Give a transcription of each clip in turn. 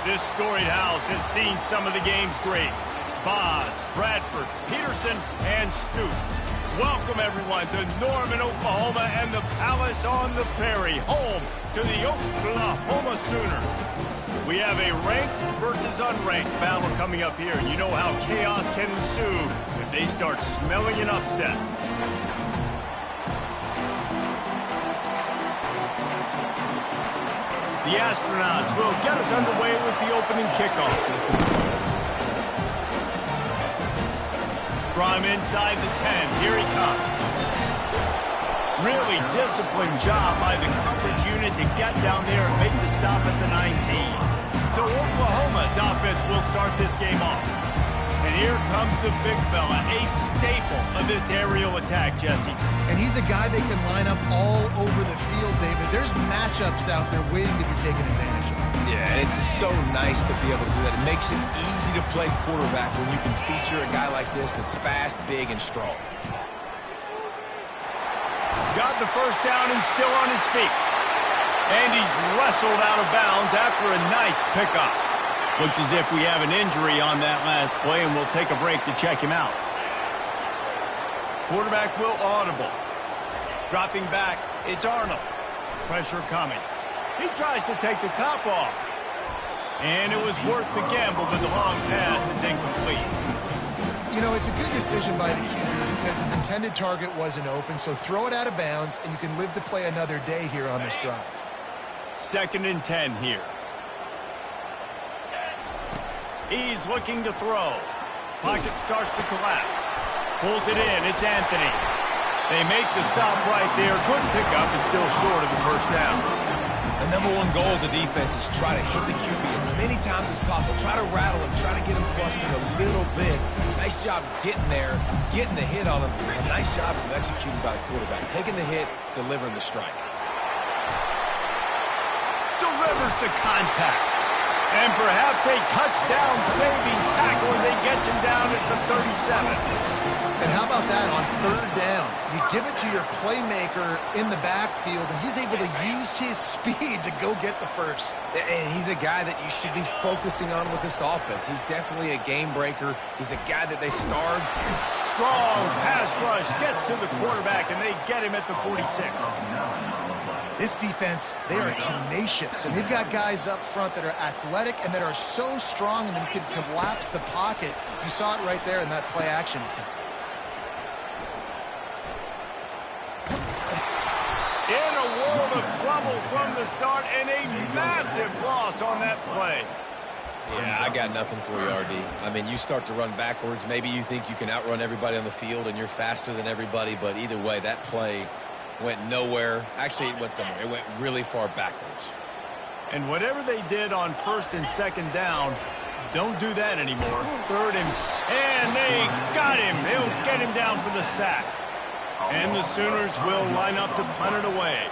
This storied house has seen some of the game's greats. Boz, Bradford, Peterson, and Stoops. Welcome, everyone, to Norman, Oklahoma, and the Palace on the Ferry, home to the Oklahoma Sooners. We have a ranked versus unranked battle coming up here, and you know how chaos can ensue if they start smelling an upset. The Astronauts will get us underway with the opening kickoff. From inside the 10, here he comes. Really disciplined job by the coverage unit to get down there and make the stop at the 19. So Oklahoma's offense will start this game off. And here comes the big fella, a staple of this aerial attack, Jesse. And he's a guy they can line up all over the field, David. There's matchups out there waiting to be taken advantage of. Yeah, and it's so nice to be able to do that. It makes it easy to play quarterback when you can feature a guy like this that's fast, big, and strong. Got the first down and still on his feet. And he's wrestled out of bounds after a nice pickup. Looks as if we have an injury on that last play, and we'll take a break to check him out. Quarterback will audible. Dropping back, it's Arnold. Pressure coming. He tries to take the top off. And it was worth the gamble, but the long pass is incomplete. You know, it's a good decision by the QB because his intended target wasn't open, so throw it out of bounds, and you can live to play another day here on this drive. 2nd and 10 here. He's looking to throw. Pocket starts to collapse. Pulls it in. It's Anthony. They make the stop right there. Good pickup and still short of the first down. The #1 goal as a defense is try to hit the QB as many times as possible. Try to rattle him. Try to get him flustered a little bit. Nice job getting there, getting the hit on him. A nice job of executing by the quarterback. Taking the hit, delivering the strike. Delivers the contact. And perhaps a touchdown-saving tackle as he gets him down at the 37. And how about that on 3rd down? You give it to your playmaker in the backfield, and he's able to use his speed to go get the first. And he's a guy that you should be focusing on with this offense. He's definitely a game breaker. He's a guy that they starred. Strong pass rush gets to the quarterback, and they get him at the 46. This defense, they are tenacious, and they've got guys up front that are athletic and that are so strong and that can collapse the pocket. You saw it right there in that play-action attempt. In a world of trouble from the start, and a massive loss on that play. Yeah, I got nothing for you, RD. I mean, you start to run backwards. Maybe you think you can outrun everybody on the field and you're faster than everybody, but either way, that play went nowhere. Actually, it went somewhere. It went really far backwards. And whatever they did on 1st and 2nd down, don't do that anymore. 3rd and they got him. They'll get him down for the sack. And the Sooners will line up to punt it away.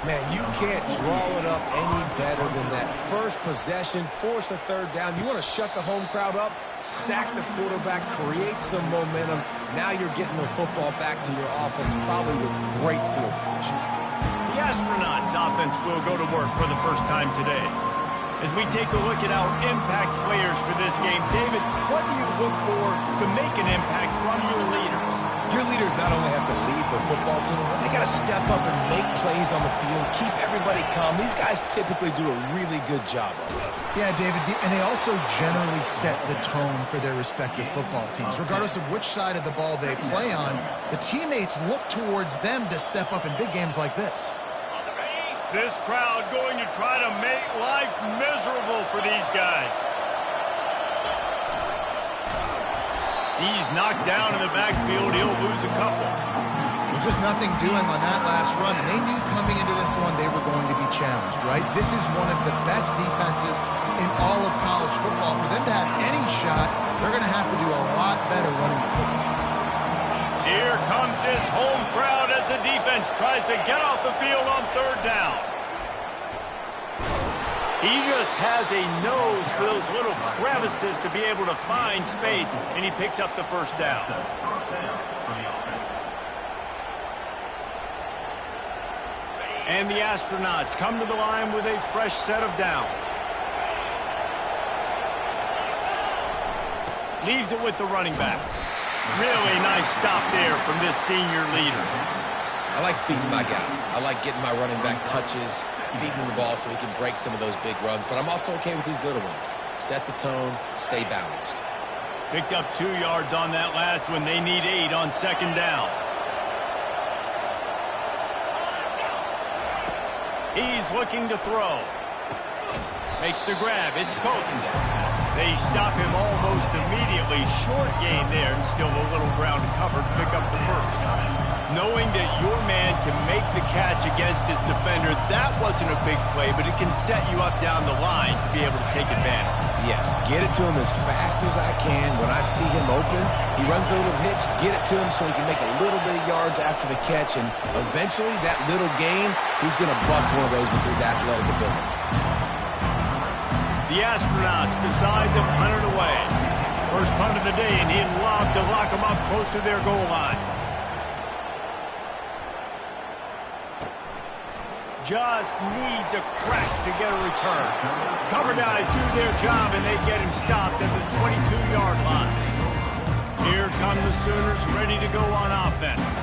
Man, you can't draw it up any better than that. First possession, force a 3rd down. You want to shut the home crowd up, sack the quarterback, create some momentum. Now you're getting the football back to your offense, probably with great field position. The Astronauts offense will go to work for the first time today. As we take a look at our impact players for this game, David, what do you look for to make an impact from your leaders? Your leaders not only have to lead the football team, but they got to step up and make plays on the field, keep everybody calm. These guys typically do a really good job of it. Yeah, David, and they also generally set the tone for their respective football teams. Regardless of which side of the ball they play on, the teammates look towards them to step up in big games like this. This crowd going to try to make life miserable for these guys. He's knocked down in the backfield. He'll lose a couple. Well, just nothing doing on that last run, and they knew coming into this one they were going to be challenged, right? This is one of the best defenses in all of college football. For them to have any shot, they're going to have to do a lot better running the football. Here comes his home crowd as the defense tries to get off the field on 3rd down. He just has a nose for those little crevices to be able to find space, and he picks up the first down. And the Astronauts come to the line with a fresh set of downs. Leaves it with the running back. Really nice stop there from this senior leader. I like feeding my guy. I like getting my running back touches, feeding him the ball so he can break some of those big runs. But I'm also okay with these little ones. Set the tone, stay balanced. Picked up 2 yards on that last one. They need 8 on second down. He's looking to throw. Makes the grab. It's Coates. They stop him almost immediately. Short gain there, and still a little ground covered. Pick up the first. Knowing that your man can make the catch against his defender, that wasn't a big play, but it can set you up down the line to be able to take advantage. Yes, get it to him as fast as I can. When I see him open, he runs the little hitch, get it to him so he can make a little bit of yards after the catch, and eventually that little gain, he's going to bust one of those with his athletic ability. The Astronauts decide to punt it away. First punt of the day, and he'd love to lock them up close to their goal line. Just needs a crack to get a return. Cover guys do their job, and they get him stopped at the 22-yard line. Here come the Sooners ready to go on offense.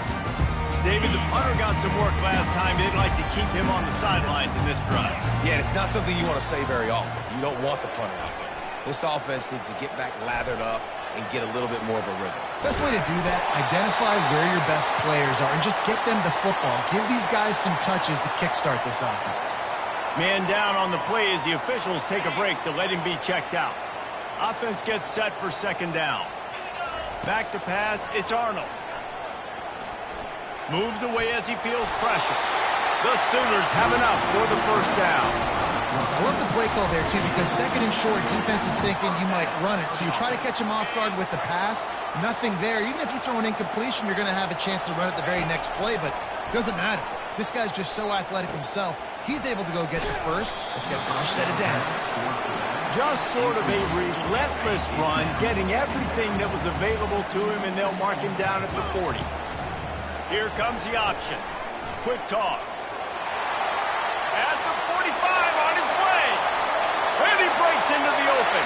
David, the punter got some work last time. They'd like to keep him on the sidelines in this drive. Yeah, it's not something you want to say very often. You don't want the punter out there. This offense needs to get back lathered up and get a little bit more of a rhythm. Best way to do that, identify where your best players are and just get them the football. Give these guys some touches to kickstart this offense. Man down on the play as the officials take a break to let him be checked out. Offense gets set for second down. Back to pass, it's Arnold. Moves away as he feels pressure. The Sooners have enough for the first down. I love the play call there, too, because second and short, defense is thinking you might run it. So you try to catch him off guard with the pass. Nothing there. Even if you throw an incompletion, you're going to have a chance to run it the very next play, but it doesn't matter. This guy's just so athletic himself. He's able to go get the first. Let's get a fresh set of downs. Just sort of a relentless run, getting everything that was available to him, and they'll mark him down at the 40. Here comes the option. Quick toss. At the 45 on his way. And he breaks into the open.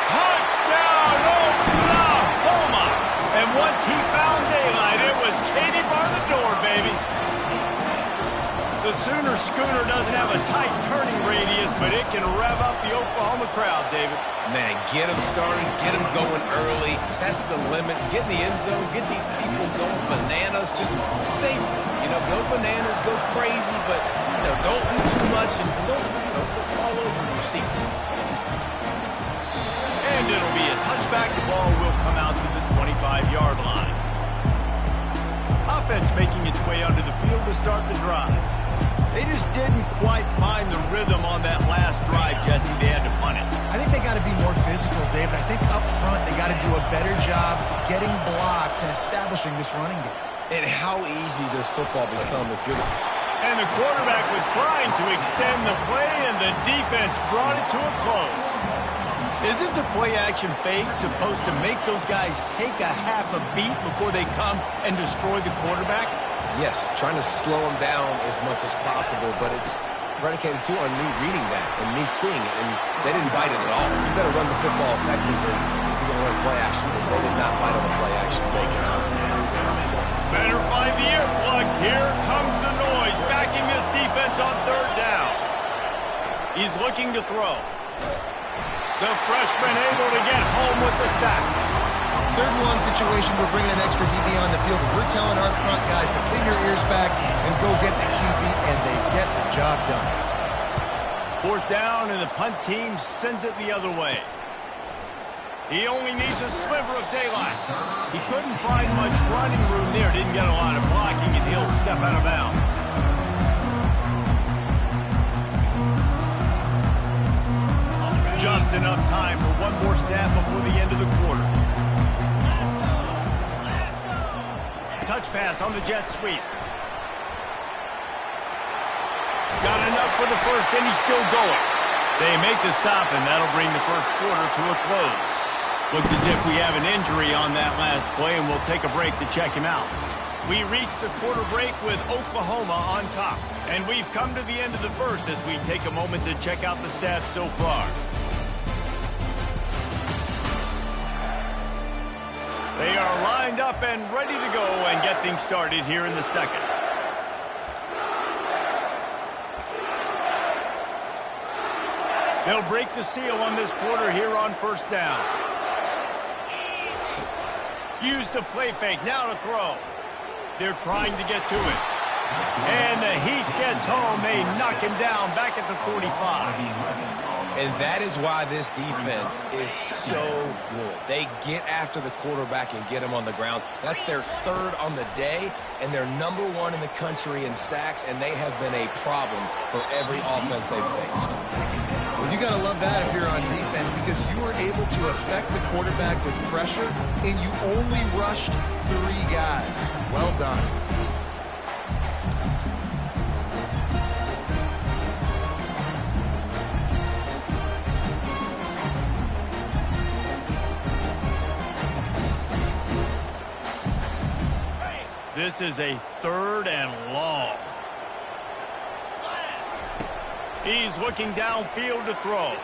Touchdown, Oklahoma. And once he found daylight, it was Katie bar the door, baby. The Sooner Schooner doesn't have a tight turning radius, but it can rev up the Oklahoma crowd, David. Man, get them started, get them going early, test the limits, get in the end zone, get these people going bananas, just safely. You know, go bananas, go crazy, but, you know, don't do too much and don't, fall over your seats. And it'll be a touchback. The ball will come out to the 25-yard line. Offense making its way onto the field to start the drive. They just didn't quite find the rhythm on that last drive, Jesse. They had to punt it. I think they got to be more physical, David. I think up front they got to do a better job getting blocks and establishing this running game. And how easy does football become if you're And the quarterback was trying to extend the play, and the defense brought it to a close. Isn't the play-action fake supposed to make those guys take a half a beat before they come and destroy the quarterback? Yes, trying to slow them down as much as possible, but it's predicated, too, on me reading that and me seeing it, and they didn't bite it at all. You better run the football effectively if you're going to run play-action, because they did not bite on the play-action fake. Better find the earplugs. Here comes the noise, backing this defense on third down. He's looking to throw. The freshman able to get home with the sack. Third and long situation, we're bringing an extra DB on the field. We're telling our front guys to pin your ears back and go get the QB, and they get the job done. Fourth down, and the punt team sends it the other way. He only needs a sliver of daylight. He couldn't find much running room there. Didn't get a lot of blocking, and he'll step out of bounds. Just enough time for one more snap before the end of the quarter. Touch pass on the jet sweep. Got enough for the first, and he's still going. They make the stop, and that'll bring the first quarter to a close. Looks as if we have an injury on that last play, and we'll take a break to check him out. We reach the quarter break with Oklahoma on top. And we've come to the end of the first as we take a moment to check out the stats so far. They are lined up and ready to go and get things started here in the second. They'll break the seal on this quarter here on first down. Use the play fake, now to throw. They're trying to get to it. And the heat gets home. They knock him down back at the 45. And that is why this defense is so good. They get after the quarterback and get him on the ground. That's their third on the day, and they're #1 in the country in sacks, and they have been a problem for every offense they've faced. Well, you got to love that if you're on defense, because you were able to affect the quarterback with pressure, and you only rushed 3 guys. Well done. This is a 3rd and long. He's looking downfield to throw.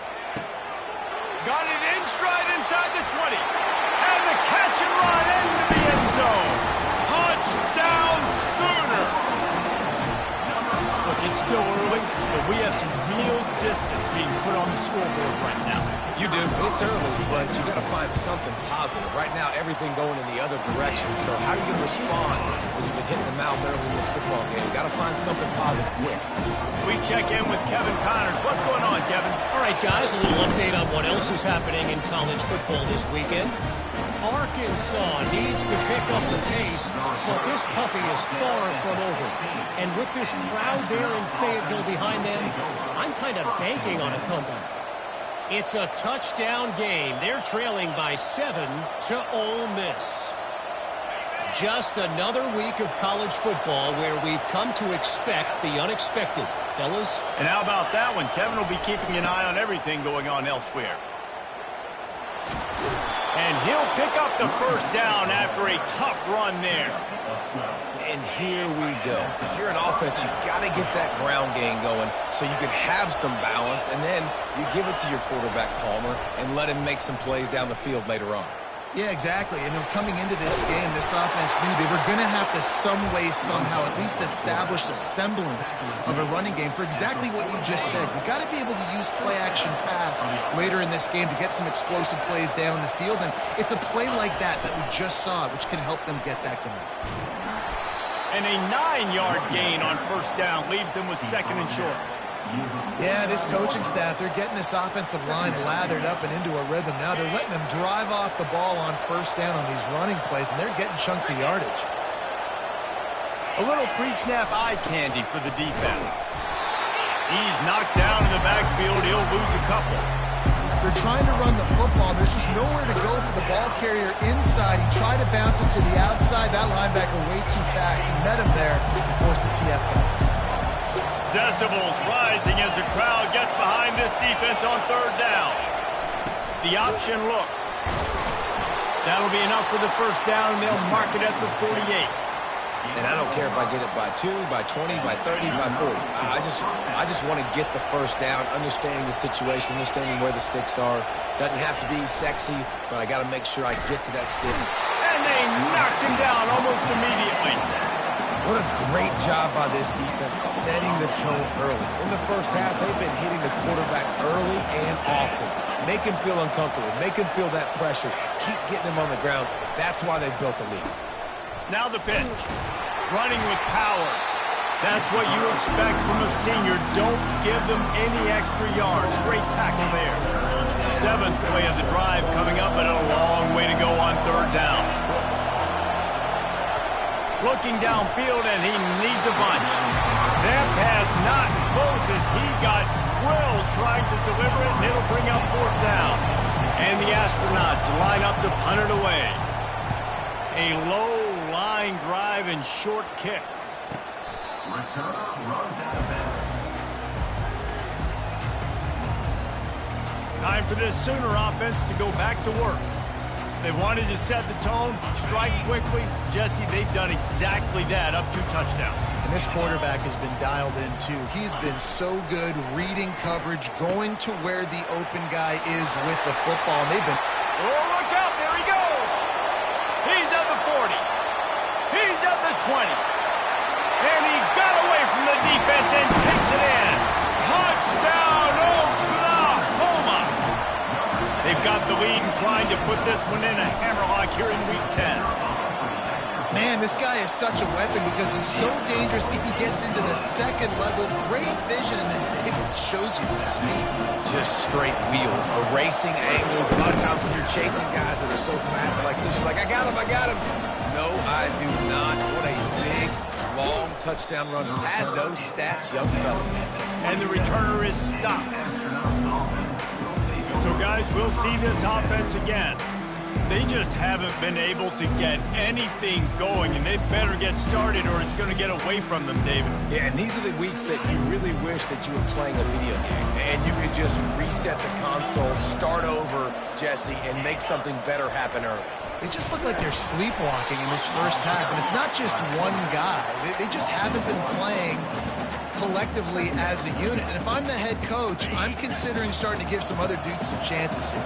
Got it in stride inside the 20. And the catch and run into the end zone. Touchdown Sooner. Look, it's still early, but we have some real distance being put on the scoreboard right now. You do. It's early, but you got to find something positive. Right now, everything going in the other direction. So how are you going to respond when you've been hitting the mouth early in this football game? Got to find something positive quick. We check in with Kevin Connors. What's going on, Kevin? All right, guys, a little update on what else is happening in college football this weekend. Arkansas needs to pick up the pace, but this puppy is far from over. And with this crowd there in Fayetteville behind them, I'm kind of banking on a comeback. It's a touchdown game. They're trailing by 7 to Ole Miss. Just another week of college football where we've come to expect the unexpected. Fellas? And how about that one? Kevin will be keeping an eye on everything going on elsewhere. And he'll pick up the first down after a tough run there. And here we go. If you're an offense, you got to get that ground game going so you can have some balance, and then you give it to your quarterback, Palmer, and let him make some plays down the field later on. Yeah, exactly. And then coming into this game, this offense knew they were going to have to some way, somehow, at least establish a semblance of a running game for exactly what you just said. You got to be able to use play-action pass later in this game to get some explosive plays down the field. And it's a play like that we just saw, which can help them get that going. And a 9-yard gain on first down leaves them with 2nd and short. Yeah, this coaching staff, they're getting this offensive line lathered up and into a rhythm. Now they're letting them drive off the ball on first down on these running plays, and they're getting chunks of yardage. A little pre-snap eye candy for the defense. He's knocked down in the backfield. He'll lose a couple. They're trying to run the football. There's just nowhere to go for the ball carrier inside. He tried to bounce it to the outside. That linebacker way too fast. He met him there and forced the TFL. Decibels rising as the crowd gets behind this defense on third down. The option look. That'll be enough for the first down, and they'll mark it at the 48. And I don't care if I get it by 2, by 20, by 30, by 40. I just want to get the first down, understanding the situation, understanding where the sticks are. Doesn't have to be sexy, but I got to make sure I get to that stick. And they knocked him down almost immediately. What a great job by this defense setting the tone early. In the first half, they've been hitting the quarterback early and often. Make him feel uncomfortable. Make him feel that pressure. Keep getting him on the ground. That's why they've built a lead. Now the pitch. Running with power. That's what you expect from a senior. Don't give them any extra yards. Great tackle there. 7th play of the drive coming up, but a long way to go on third down. Looking downfield, and he needs a bunch. That pass not close as he got drilled trying to deliver it, and it'll bring up 4th down. And the Astronauts line up to punt it away. A low line drive and short kick. Time for this Sooner offense to go back to work. They wanted to set the tone, strike quickly. Jesse, they've done exactly that up to touchdown. And this quarterback has been dialed in, too. He's been so good reading coverage, going to where the open guy is with the football. And they've been... Oh, look out. There he goes. He 20. And he got away from the defense and takes it in. Touchdown, Oklahoma! They've got the lead and trying to put this one in a hammerlock here in Week 10. Man, this guy is such a weapon because he's so dangerous if he gets into the second level. Great vision, and then David shows you the speed. Just straight wheels, erasing angles. A lot of times when you're chasing guys that are so fast like this, you're like, I got him. No, I do not. What a big, long touchdown run. Pad those stats, young fella. And the returner is stopped. So, guys, we'll see this offense again. They just haven't been able to get anything going, and they better get started or it's going to get away from them, David. Yeah, and these are the weeks that you really wish that you were playing a video game, and you could just reset the console, start over, Jesse, and make something better happen early. They just look like they're sleepwalking in this first half, and it's not just one guy. They just haven't been playing collectively as a unit. And if I'm the head coach, I'm considering starting to give some other dudes some chances here.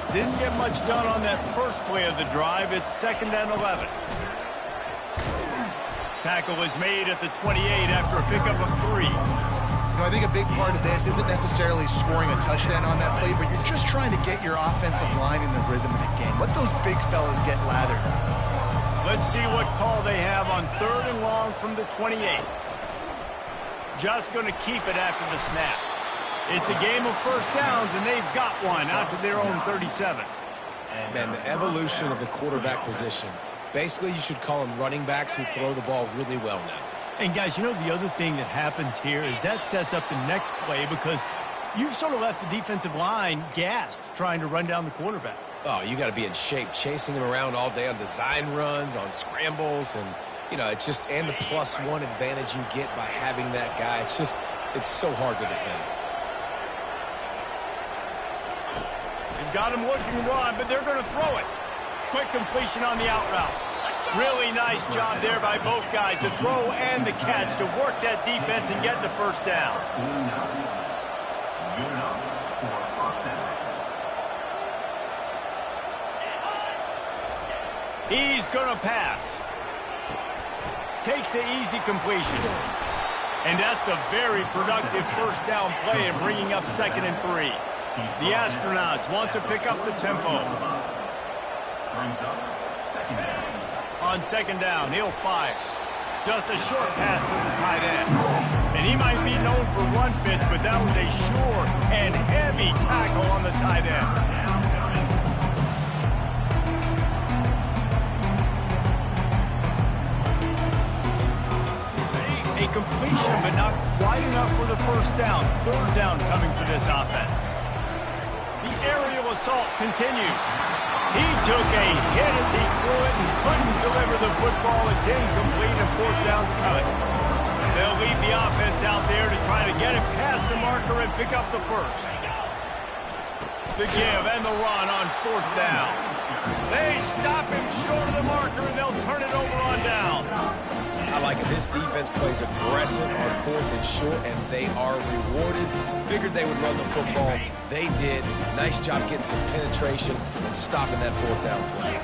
Didn't get much done on that first play of the drive. It's 2nd and 11. Tackle is made at the 28 after a pickup of 3. You know, I think a big part of this isn't necessarily scoring a touchdown on that play, but you're just trying to get your offensive line in the rhythm of the game. Let those big fellas get lathered up. Let's see what call they have on 3rd and long from the 28. Just going to keep it after the snap. It's a game of first downs, and they've got one out to their own 37. Man, the evolution of the quarterback position. Basically, you should call them running backs who throw the ball really well now. And, guys, you know the other thing that happens here is that sets up the next play because you've sort of left the defensive line gassed trying to run down the quarterback. Oh, you got to be in shape, chasing him around all day on design runs, on scrambles, and, you know, it's just, and the +1 advantage you get by having that guy. It's just, it's so hard to defend. They've got him looking to run, but they're going to throw it. Quick completion on the out route. Really nice job there by both guys to throw and the catch to work that defense and get the first down. He's going to pass. Takes the easy completion. And that's a very productive first down play in bringing up 2nd and 3. The Astronauts want to pick up the tempo. On 2nd down, he'll fire. Just a short pass to the tight end. And he might be known for run fits, but that was a sure and heavy tackle on the tight end. A completion, but not wide enough for the first down. 3rd down coming for this offense. The aerial assault continues. He took a hit as he threw it and couldn't deliver the football. It's incomplete and 4th down's coming. They'll leave the offense out there to try to get it past the marker and pick up the first. The give and the run on 4th down. They stop him short of the marker and they'll turn it over on down. I like it. This defense plays aggressive on 4th and short, and they are rewarded. Figured they would run the football. They did. Nice job getting some penetration and stopping that 4th down play.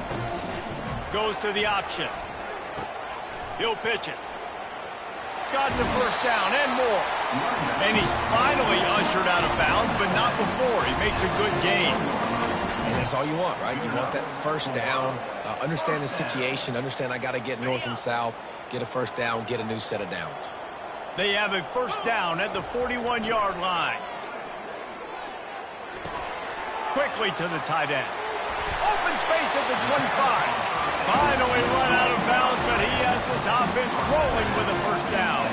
Goes to the option. He'll pitch it. Got the first down and more. And he's finally ushered out of bounds, but not before. He makes a good gain. And that's all you want, right? You want that first down. Understand the situation. Understand I got to get north and south. Get a first down. Get a new set of downs. They have a first down at the 41-yard line. Quickly to the tight end. Open space at the 25. Finally run out of bounds, but he has this offense rolling with a first down.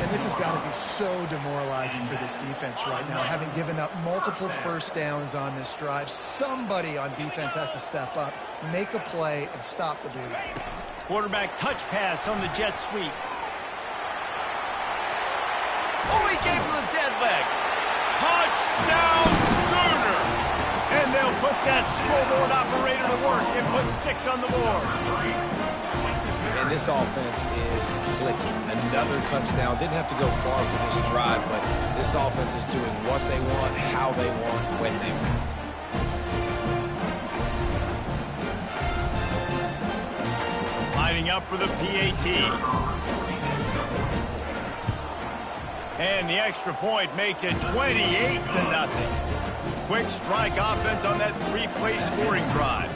And this has got to be so demoralizing for this defense right now, having given up multiple first downs on this drive. Somebody on defense has to step up, make a play, and stop the dude. Quarterback touch pass on the jet sweep. Oh, he gave him the dead leg. Touchdown Sooners! And they'll put that scoreboard operator to work and put 6 on the board. And this offense is clicking. Another touchdown. Didn't have to go far for this drive, but this offense is doing what they want, how they want, when they want. lining up for the PAT. And the extra point makes it 28-0. Quick strike offense on that three-play scoring drive.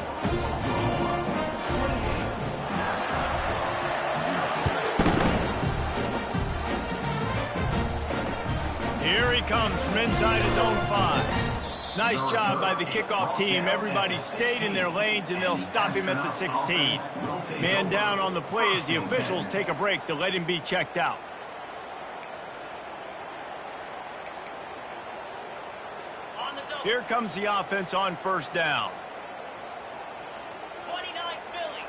Here he comes from inside his own 5. Nice job by the kickoff team. Everybody stayed in their lanes, and they'll stop him at the 16. Man down on the play as the officials take a break to let him be checked out. Here comes the offense on first down. 29 Philly,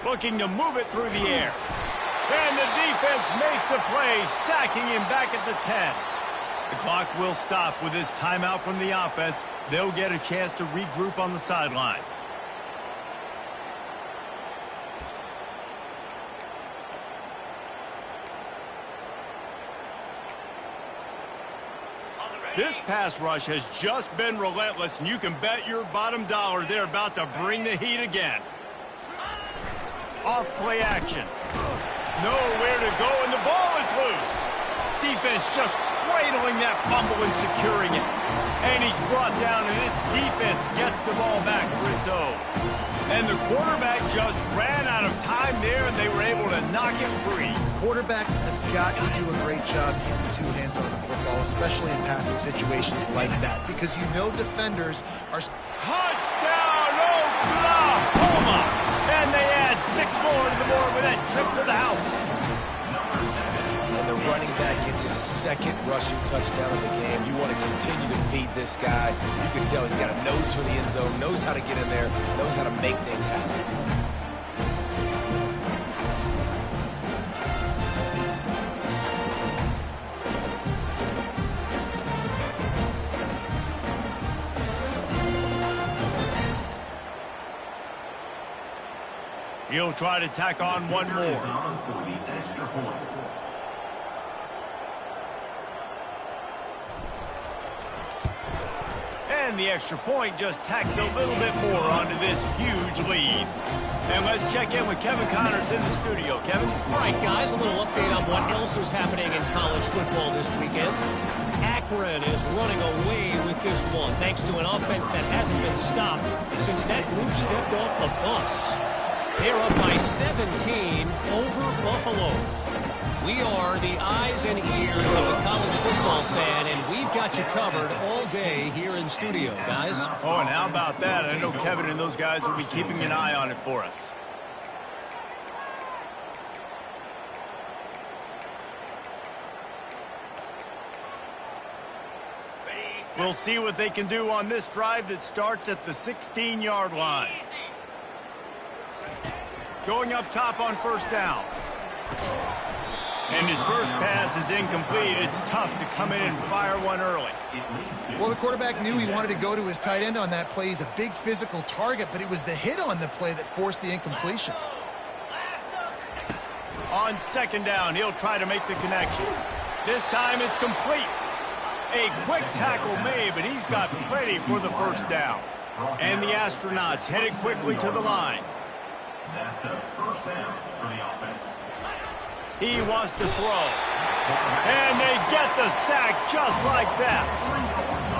2-9. Looking to move it through the air. And the defense makes a play, sacking him back at the 10. The clock will stop with this timeout from the offense. They'll get a chance to regroup on the sideline. This pass rush has just been relentless, and you can bet your bottom dollar they're about to bring the heat again. Off play action. Nowhere to go, and the ball is loose. Defense just cradling that fumble and securing it. And he's brought down, and this defense gets the ball back for its own. And the quarterback just ran out of time there, and they were able to knock him free. Quarterbacks have got to do a great job keeping two hands on the football, especially in passing situations like that, because you know defenders are... Touchdown, Oklahoma! And they add 6 more to the board with that trip to the house. And the running back gets his second rushing touchdown of the game. You want to continue to feed this guy. You can tell he's got a nose for the end zone, knows how to get in there, knows how to make things happen. He'll try to tack on one more. And the extra point just tacks a little bit more onto this huge lead. And let's check in with Kevin Connors in the studio. Kevin? All right, guys, a little update on what else is happening in college football this weekend. Akron is running away with this one, thanks to an offense that hasn't been stopped since that group stepped off the bus. They're up by 17 over Buffalo. We are the eyes and ears of a college football fan, and we've got you covered all day here in studio, guys. Oh, and how about that? I know Kevin and those guys will be keeping an eye on it for us. We'll see what they can do on this drive that starts at the 16-yard line. Going up top on first down. And his first pass is incomplete. It's tough to come in and fire one early. Well, the quarterback knew he wanted to go to his tight end on that play. He's a big physical target, but it was the hit on the play that forced the incompletion. On second down, he'll try to make the connection. This time it's complete. A quick tackle made, but he's got plenty for the first down. And the Astronauts headed quickly to the line. That's a first down for the offense. He wants to throw. And they get the sack just like that.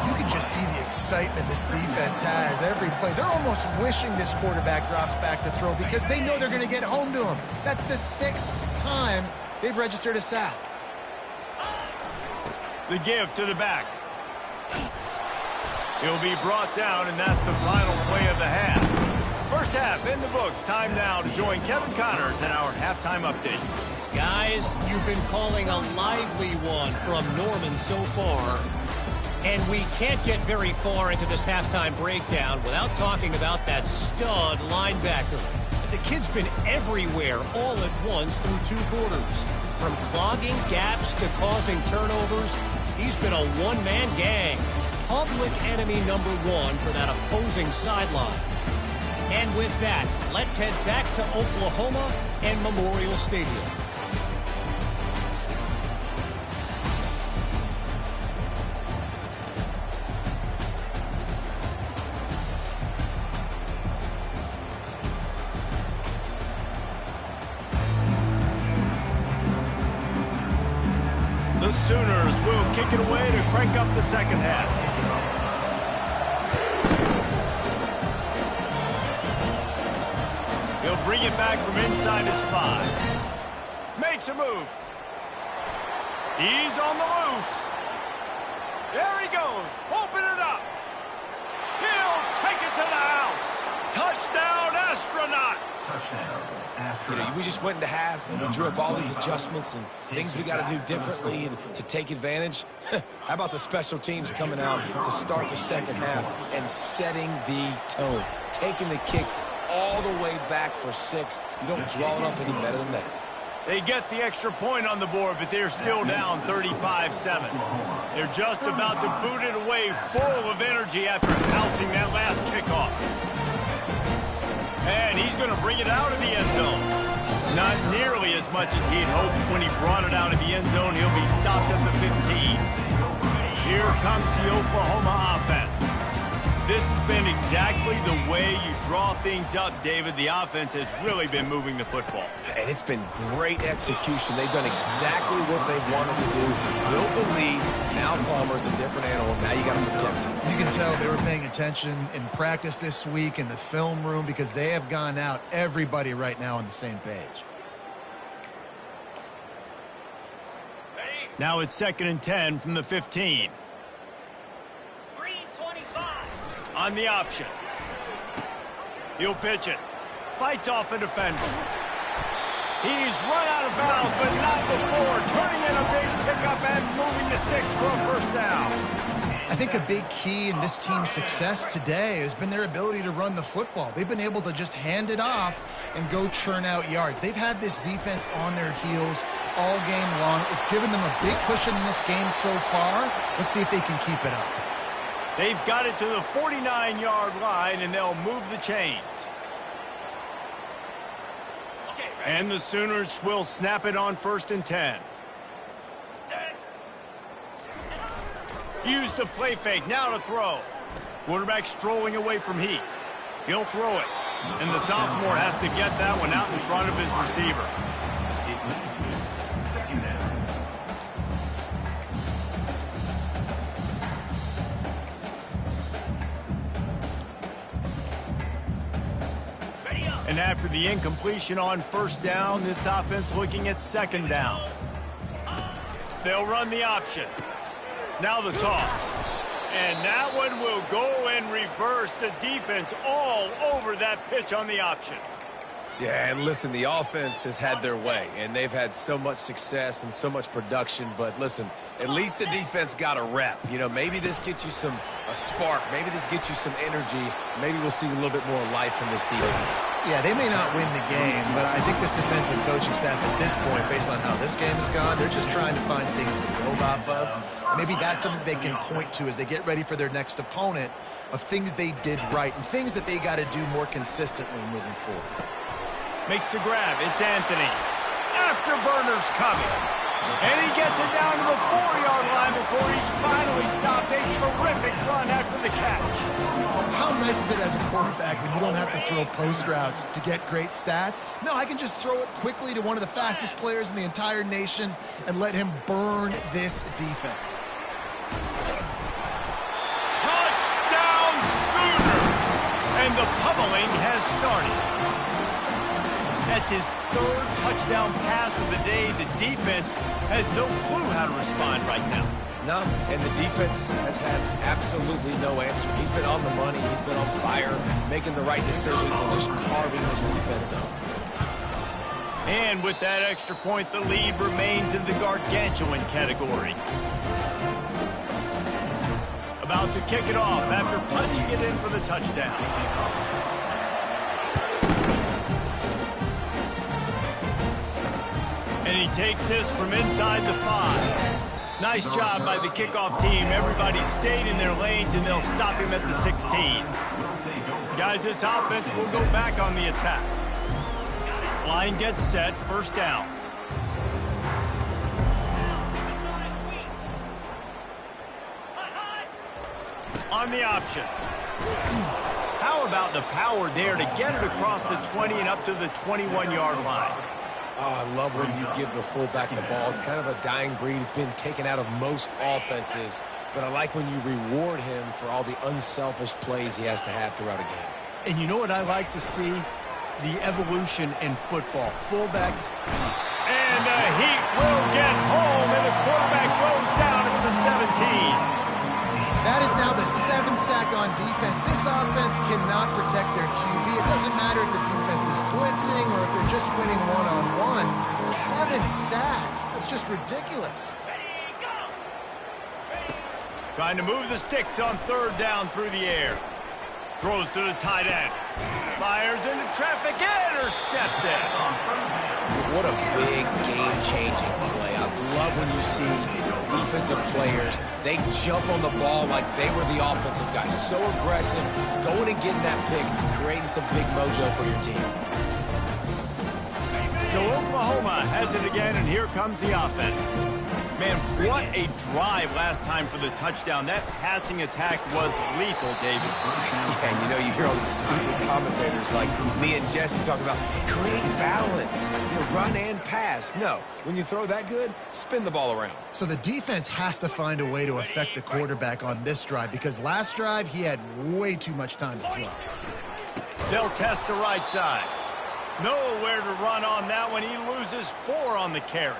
You can just see the excitement this defense has every play. They're almost wishing this quarterback drops back to throw because they know they're going to get home to him. That's the 6th time they've registered a sack. The give to the back. He'll be brought down, and that's the final play of the half. First half in the books. Time now to join Kevin Connors in our halftime update. Guys, you've been calling a lively one from Norman so far. And we can't get very far into this halftime breakdown without talking about that stud linebacker. The kid's been everywhere all at once through 2 quarters. From clogging gaps to causing turnovers, he's been a one-man gang. Public enemy number 1 for that opposing sideline. And with that, let's head back to Oklahoma and Memorial Stadium. Sooners will kick it away to crank up the second half. He'll bring it back from inside his 5. Makes a move. He's on the loose. There he goes. Open it up. He'll take it to the house. Touchdown, Astronauts. Touchdown, You know, we just went into half and we drew up all these adjustments and things we got to do differently and to take advantage. How about the special teams coming out to start the second half and setting the tone, taking the kick all the way back for 6. You don't draw it up any better than that. They get the extra point on the board, but they're still down 35-7. They're just about to boot it away full of energy after housing that last kickoff. And he's going to bring it out of the end zone. Not nearly as much as he'd hoped when he brought it out of the end zone. He'll be stopped at the 15. Here comes the Oklahoma offense. This has been exactly the way you draw things up, David. The offense has really been moving the football. And it's been great execution. They've done exactly what they wanted to do. Built the lead. Now Palmer's a different animal. Now you got to protect him. You can tell they were paying attention in practice this week in the film room because they have gone out, everybody right now on the same page. Now it's 2nd and 10 from the 15. On the option. He'll pitch it. Fights off a defender. He's run out of bounds, but not before. Turning in a big pickup and moving the sticks for a first down. I think a big key in this team's success today has been their ability to run the football. They've been able to just hand it off and go churn out yards. They've had this defense on their heels all game long. It's given them a big cushion in this game so far. Let's see if they can keep it up. They've got it to the 49-yard line, and they'll move the chains. And the Sooners will snap it on 1st and 10. Use the play fake, now to throw. Quarterback strolling away from Heath. He'll throw it. And the sophomore has to get that one out in front of his receiver. second down. And after the incompletion on 1st down, this offense looking at 2nd down. They'll run the option. Now the toss. And that one will go in reverse. The defense all over that pitch on the options. Yeah, and listen, the offense has had their way, and they've had so much success and so much production. But listen, at least the defense got a rep. You know, maybe this gets you a spark. Maybe this gets you some energy. Maybe we'll see a little bit more life from this defense. Yeah, they may not win the game, but I think this defensive coaching staff at this point, based on how this game has gone, they're just trying to find things to build off of. Maybe that's something they can point to as they get ready for their next opponent of things they did right and things that they got to do more consistently moving forward. Makes the grab. It's Anthony. Afterburner's coming. And he gets it down to the 4-yard line before he's finally stopped. A terrific run after the catch. How nice is it as a quarterback when you don't have to throw post routes to get great stats? No, I can just throw it quickly to one of the fastest players in the entire nation and let him burn this defense. Touchdown Sooners! And the pummeling has started. That's his 3rd touchdown pass of the day. The defense has no clue how to respond right now. No, and the defense has had absolutely no answer. He's been on the money. He's been on fire, making the right decisions and just carving this defense up. And with that extra point, the lead remains in the gargantuan category. About to kick it off after punching it in for the touchdown. And he takes this from inside the 5. Nice job by the kickoff team. Everybody stayed in their lanes, and they'll stop him at the 16. Guys, this offense will go back on the attack. Line gets set, 1st down. On the option. How about the power there to get it across the 20 and up to the 21-yard line? Oh, I love when you give the fullback the ball. It's kind of a dying breed. It's been taken out of most offenses. But I like when you reward him for all the unselfish plays he has to have throughout a game. And you know what I like to see? The evolution in football. Fullbacks. And the Heat will get home, and the quarterback goes down at the 17. That is now the 7th sack on defense. This offense cannot protect their QB. It doesn't matter if the defense is blitzing or if they're just winning one-on-one. 7 sacks. That's just ridiculous. Trying to move the sticks on 3rd down through the air. Throws to the tight end. Fires into traffic. Intercepted. What a big game-changing play. I love when you see defensive players, they jump on the ball like they were the offensive guys. So aggressive, going and getting that pick, creating some big mojo for your team. So Oklahoma has it again, and here comes the offense. Man, what a drive last time for the touchdown. That passing attack was lethal, David. Yeah, and you know, you hear all these stupid commentators like me and Jesse talking about create balance, run and pass. No, when you throw that good, spin the ball around. So the defense has to find a way to affect the quarterback on this drive because last drive he had way too much time to throw. They'll test the right side. Nowhere to run on that one. He loses 4 on the carry.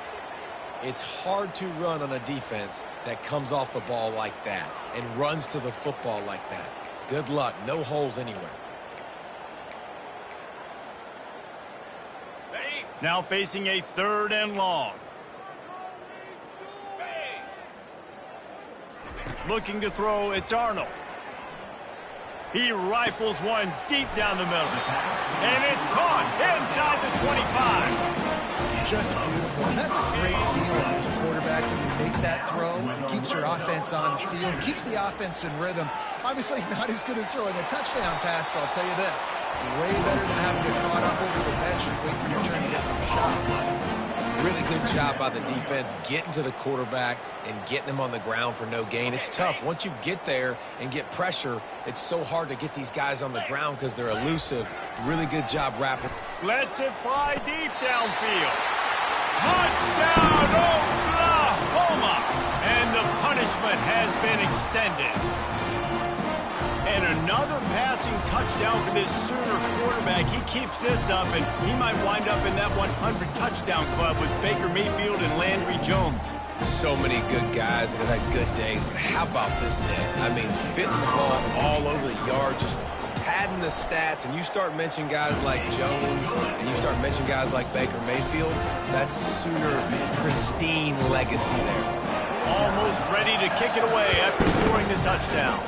It's hard to run on a defense that comes off the ball like that and runs to the football like that. Good luck. No holes anywhere. Now facing a 3rd and long. Looking to throw, it's Arnold. He rifles one deep down the middle. And it's caught inside the 25. Just beautiful. And that's a great feeling as a quarterback when you make that throw. It keeps your offense on the field, keeps the offense in rhythm. Obviously not as good as throwing a touchdown pass, but I'll tell you this, way better than having to trot up over the bench and wait for your turn to get the shot. Really good job by the defense getting to the quarterback and getting him on the ground for no gain. It's tough. Once you get there and get pressure, it's so hard to get these guys on the ground because they're elusive. Really good job wrapping. Lets it fly deep downfield. Touchdown, Oklahoma! And the punishment has been extended. And another passing touchdown for this Sooner quarterback. He keeps this up, and he might wind up in that 100 touchdown club with Baker Mayfield and Landry Jones. So many good guys that have had good days, but how about this day? I mean, fitting the ball all over the yard, just padding the stats, and you start mentioning guys like Jones, and you start mentioning guys like Baker Mayfield, that's Sooner pristine legacy there. Almost ready to kick it away after scoring the touchdown.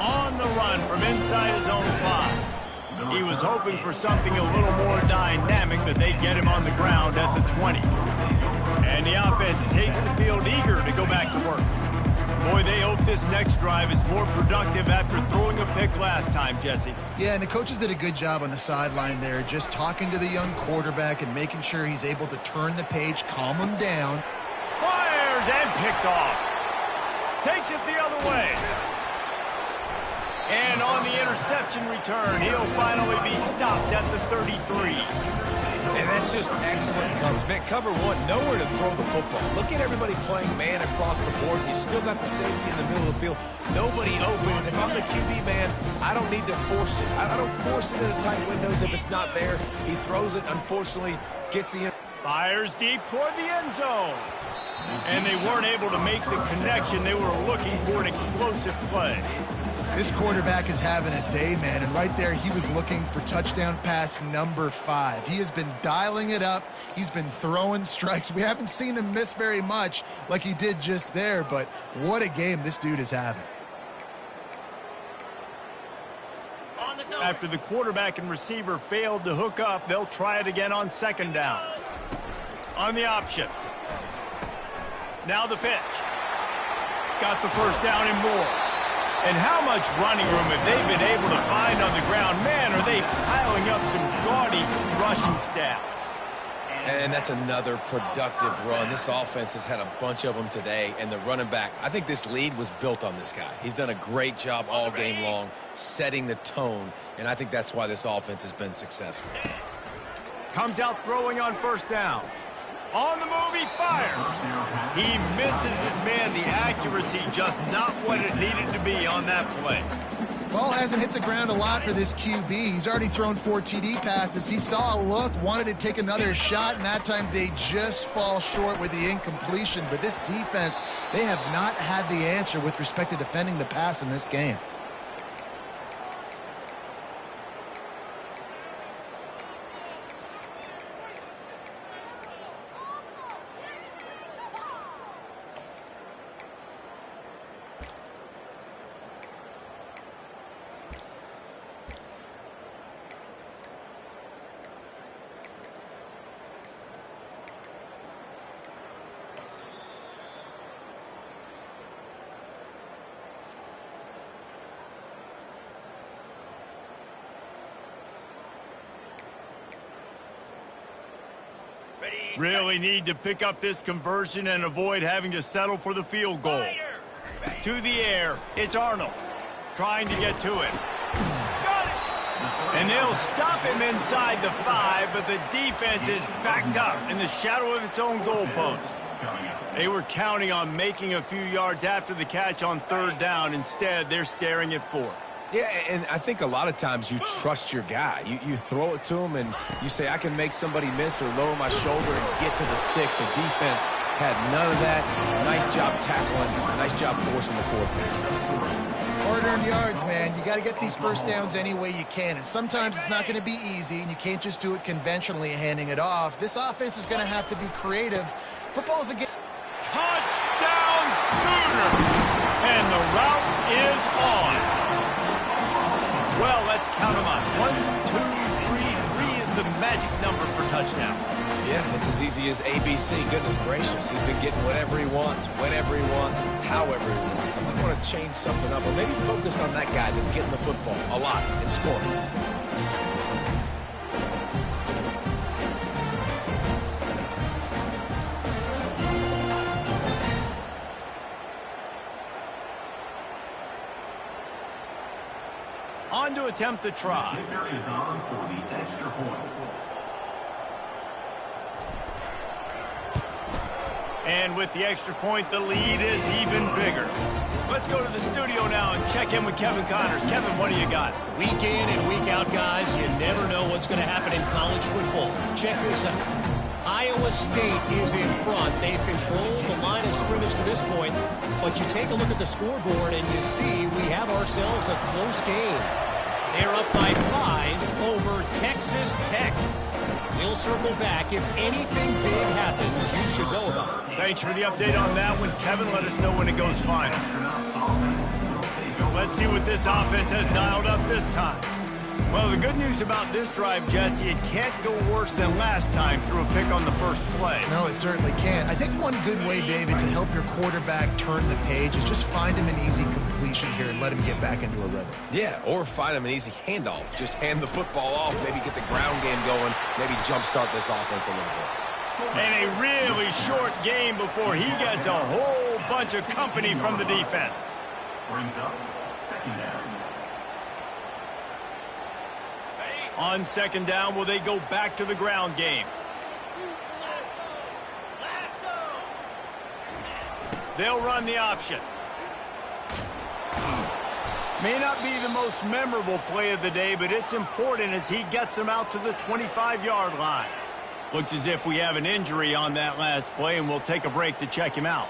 On the run from inside his own 5. He was hoping for something a little more dynamic, that they'd get him on the ground at the 20s. And the offense takes the field eager to go back to work. Boy, they hope this next drive is more productive after throwing a pick last time, Jesse. Yeah, and the coaches did a good job on the sideline there, just talking to the young quarterback and making sure he's able to turn the page, calm him down. Fires and picked off. Takes it the other way. And on the interception return, he'll finally be stopped at the 33. And that's just excellent coverage. Man, cover 1, nowhere to throw the football. Look at everybody playing man across the board. You still got the safety in the middle of the field. Nobody open. And if I'm the QB man, I don't need to force it. I don't force it into tight windows if it's not there. He throws it, unfortunately, gets the... Fires deep toward the end zone. And they weren't able to make the connection. They were looking for an explosive play. This quarterback is having a day, man, and right there he was looking for touchdown pass number 5. He has been dialing it up. He's been throwing strikes. We haven't seen him miss very much like he did just there, but what a game this dude is having. After the quarterback and receiver failed to hook up, they'll try it again on 2nd down. On the option. Now the pitch. Got the first down and more. And how much running room have they been able to find on the ground? Man, are they piling up some gaudy rushing stats. And that's another productive run. This offense has had a bunch of them today, and the running back, I think this lead was built on this guy. He's done a great job all game long setting the tone, and I think that's why this offense has been successful. Comes out throwing on first down. On the move, he fires. He misses his man. The accuracy just not what it needed to be on that play. Ball hasn't hit the ground a lot for this QB. He's already thrown 4 TD passes. He saw a look, wanted to take another shot, and that time they just fall short with the incompletion. But this defense, they have not had the answer with respect to defending the pass in this game. Really need to pick up this conversion and avoid having to settle for the field goal. To the air, it's Arnold trying to get to it. And they'll stop him inside the 5, but the defense is backed up in the shadow of its own goalpost. They were counting on making a few yards after the catch on third down. Instead, they're staring at fourth. Yeah, and I think a lot of times you trust your guy. You throw it to him, and you say, I can make somebody miss or lower my shoulder and get to the sticks. The defense had none of that. Nice job tackling. Nice job forcing the quarterback. Hard-earned yards, man. You got to get these first downs any way you can. And sometimes it's not going to be easy, and you can't just do it conventionally handing it off. This offense is going to have to be creative. Football's a game. Touchdown Sooner! And the route is on. Well, let's count them up. 1, 2, 3. 3 is the magic number for touchdown. Yeah, it's as easy as ABC. Goodness gracious. He's been getting whatever he wants, whenever he wants, however he wants. I might want to change something up or maybe focus on that guy that's getting the football a lot and scoring. On to attempt the try. Kicker is on for the extra point. And with the extra point, the lead is even bigger. Let's go to the studio now and check in with Kevin Connors. Kevin, what do you got? Week in and week out, guys, you never know what's going to happen in college football. Check this out. Iowa State is in front. They've controlled the line of scrimmage to this point, but you take a look at the scoreboard and you see we have ourselves a close game. They're up by 5 over Texas Tech. We'll circle back. If anything big happens, you should know about it. Thanks for the update on that one, Kevin. Let us know when it goes final. Let's see what this offense has dialed up this time. Well, the good news about this drive, Jesse, it can't go worse than last time through a pick on the first play. No, it certainly can't. I think one good way, David, to help your quarterback turn the page is just find him an easy completion here and let him get back into a rhythm. Yeah, or find him an easy handoff. Just hand the football off, maybe get the ground game going, maybe jumpstart this offense a little bit. And a really short game before he gets a whole bunch of company from the defense. Brings up second down. On second down, will they go back to the ground game? They'll run the option. May not be the most memorable play of the day, but it's important as he gets them out to the 25-yard line. Looks as if we have an injury on that last play, and we'll take a break to check him out.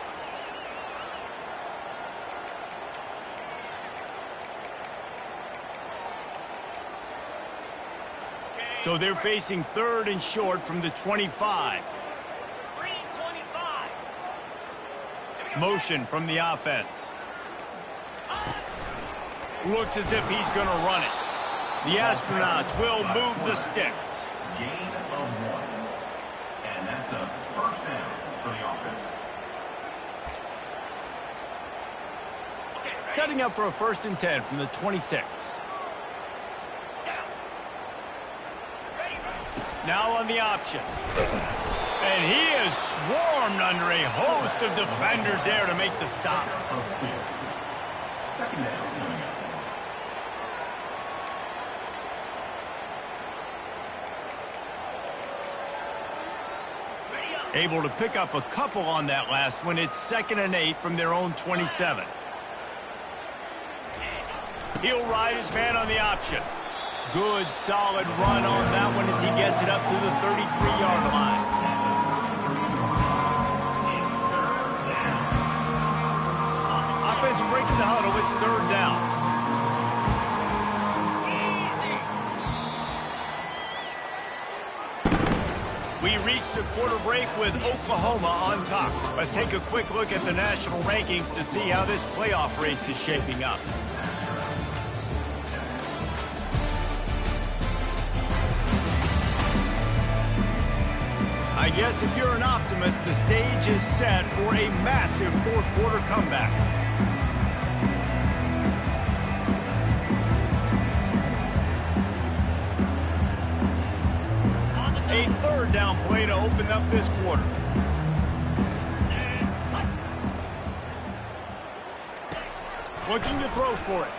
So they're facing third and short from the 25. Motion from the offense. Looks as if he's going to run it. The Astronauts will move the sticks. Gain of 1. And that's a first down for the offense. Setting up for a 1st and 10 from the 26. Now on the option. And he is swarmed under a host of defenders there to make the stop. Second down coming up. Able to pick up a couple on that last one. It's 2nd and 8 from their own 27. He'll ride his man on the option. Good, solid run on that one as he gets it up to the 33-yard line. Offense breaks the huddle. It's 3rd down. We reached the quarter break with Oklahoma on top. Let's take a quick look at the national rankings to see how this playoff race is shaping up. I guess if you're an optimist, the stage is set for a massive fourth-quarter comeback. A 3rd down play to open up this quarter. Looking to throw for it.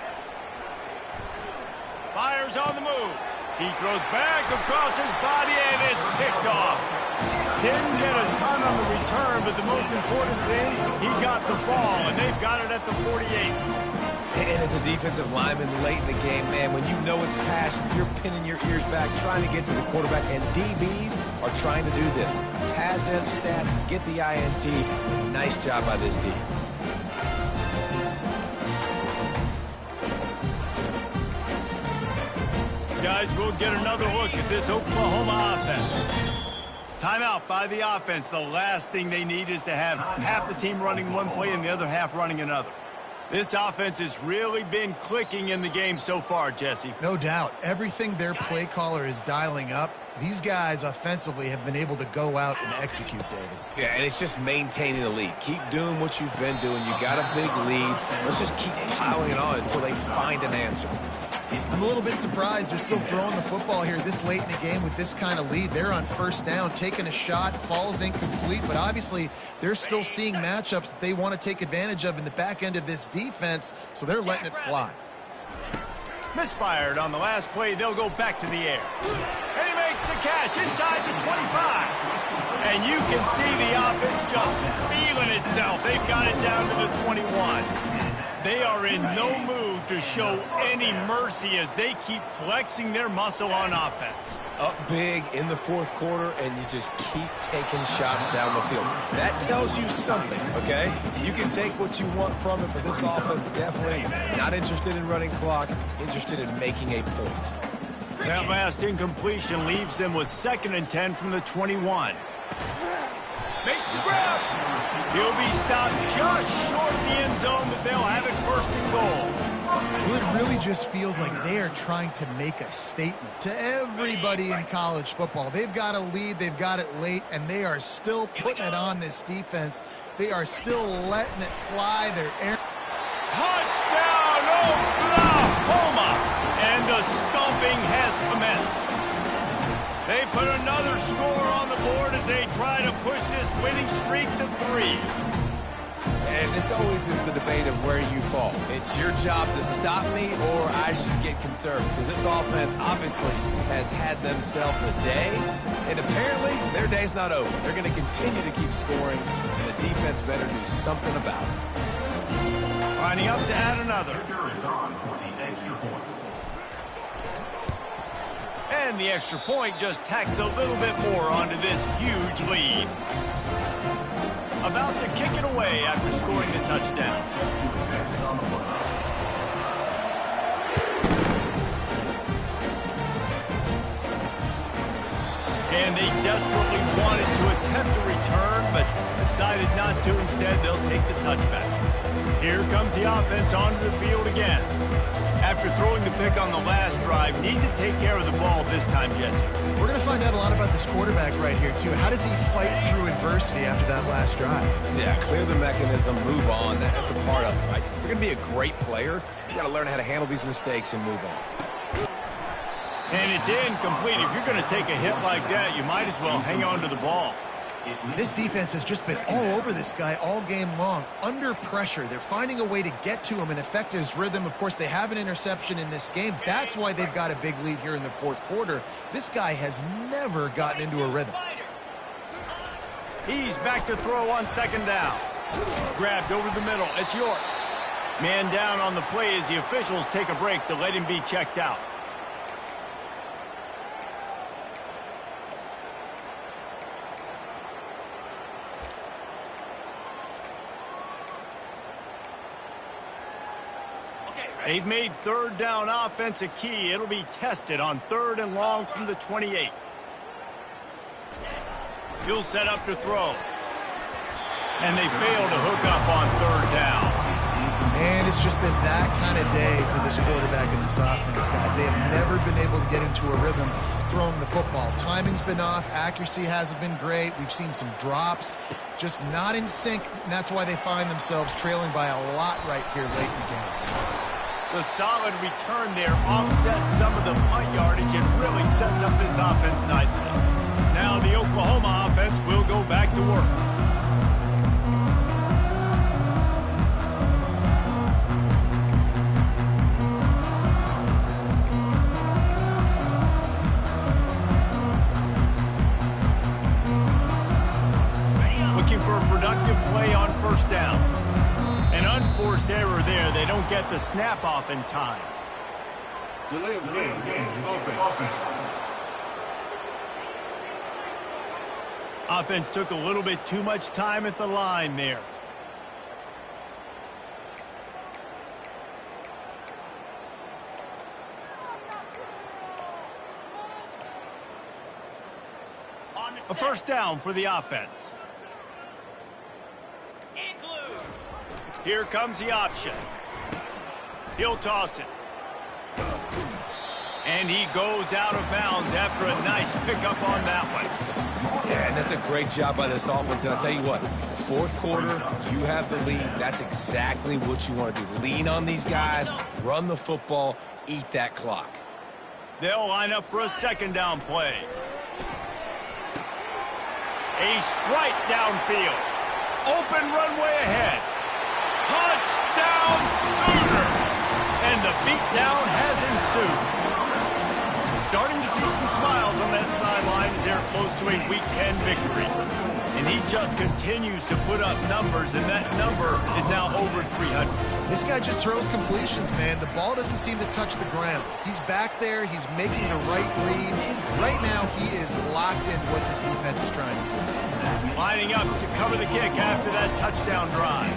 Fires on the move. He throws back across his body, and it's picked off. Didn't get a ton on the return, but the most important thing, he got the ball, and they've got it at the 48. And as a defensive lineman late in the game, man, when you know it's passion, you're pinning your ears back, trying to get to the quarterback, and DBs are trying to do this. Pad them stats, get the INT. Nice job by this D. Guys, we'll get another look at this Oklahoma offense. Timeout by the offense. The last thing they need is to have half the team running one play and the other half running another. This offense has really been clicking in the game so far, Jesse. No doubt. Everything their play caller is dialing up, these guys offensively have been able to go out and execute, David. Yeah, and it's just maintaining the lead. Keep doing what you've been doing. You got a big lead. Let's just keep piling it on until they find an answer. I'm a little bit surprised they're still throwing the football here this late in the game with this kind of lead. They're on 1st down, taking a shot, falls incomplete, but obviously they're still seeing matchups that they want to take advantage of in the back end of this defense, so they're letting it fly. Misfired on the last play. They'll go back to the air. And he makes the catch inside the 25. And you can see the offense just feeling itself. They've got it down to the 21. They are in no mood to show any mercy as they keep flexing their muscle on offense. Up big in the 4th quarter, and you just keep taking shots down the field. That tells you something, okay? You can take what you want from it, but this offense definitely not interested in running clock, interested in making a point. That last incompletion leaves them with 2nd and 10 from the 21. Makes the grab. He'll be stopped just short of the end zone, but they'll have it 1st and goal. Well, it really just feels like they are trying to make a statement to everybody in college football. They've got a lead, they've got it late, and they are still putting it on this defense. They are still letting it fly. They're air. Touchdown, Oklahoma! And the stomping has commenced. They put another score on the board as they try to push this winning streak to 3. And this always is the debate of where you fall. It's your job to stop me, or I should get conservative. Because this offense obviously has had themselves a day, and apparently their day's not over. They're going to continue to keep scoring, and the defense better do something about it. Lining up to add another. Kicker is on for the extra point. And the extra point just tacks a little bit more onto this huge lead. About to kick it away after scoring the touchdown. And they desperately wanted to attempt a return, but decided not to. Instead, they'll take the touchback. Here comes the offense onto the field again. After throwing the pick on the last drive, need to take care of the ball this time, Jesse. We're going to find out a lot about this quarterback right here, too. How does he fight through adversity after that last drive? Yeah, clear the mechanism, move on. That's a part of it, right? If you're going to be a great player, you got to learn how to handle these mistakes and move on. And it's incomplete. If you're going to take a hit like that, you might as well hang on to the ball. This defense has just been all over this guy all game long. Under pressure, they're finding a way to get to him and affect his rhythm. Of course, they have an interception in this game. That's why they've got a big lead here in the 4th quarter. This guy has never gotten into a rhythm. He's back to throw on second down. Grabbed over the middle. It's York. Man down on the play as the officials take a break to let him be checked out. They've made third down offense a key. It'll be tested on 3rd and long from the 28. He'll set up to throw. And they fail to hook up on 3rd down. And it's just been that kind of day for this quarterback and this offense, guys. They have never been able to get into a rhythm throwing the football. Timing's been off. Accuracy hasn't been great. We've seen some drops. Just not in sync, and that's why they find themselves trailing by a lot right here late in the game. The solid return there offsets some of the punt yardage and really sets up this offense nicely. Now the Oklahoma offense will go back to work. Looking for a productive play on 1st down. An unforced error there. They don't get the snap off in time. Delay of game. Offense. Offense took a little bit too much time at the line there. A 1st down for the offense. Here comes the option. He'll toss it. And he goes out of bounds after a nice pickup on that one. Yeah, and that's a great job by this offense. And I'll tell you what, 4th quarter, you have the lead. That's exactly what you want to do. Lean on these guys, run the football, eat that clock. They'll line up for a 2nd down play. A strike downfield. Open runway ahead. Touchdown Sooners! And the beatdown has ensued. Starting to see some smiles on that sideline as they're close to a Week 10 victory. And he just continues to put up numbers, and that number is now over 300. This guy just throws completions, man. The ball doesn't seem to touch the ground. He's back there. He's making the right reads. Right now, he is locked in what this defense is trying to do. Lining up to cover the kick after that touchdown drive.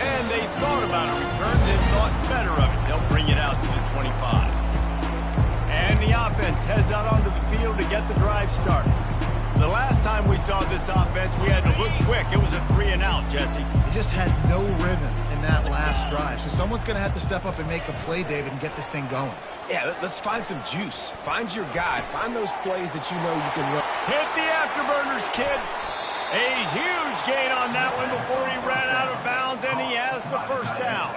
And they thought about a return and thought better of it. They'll bring it out to the 25. And the offense heads out onto the field to get the drive started. The last time we saw this offense, we had to look quick. It was a 3-and-out, Jesse. He just had no rhythm in that last drive. So someone's going to have to step up and make a play, David, and get this thing going. Yeah, let's find some juice. Find your guy. Find those plays that you know you can run. Hit the afterburners, kid. A huge gain on that one before he ran out of bounds, and he has the 1st down.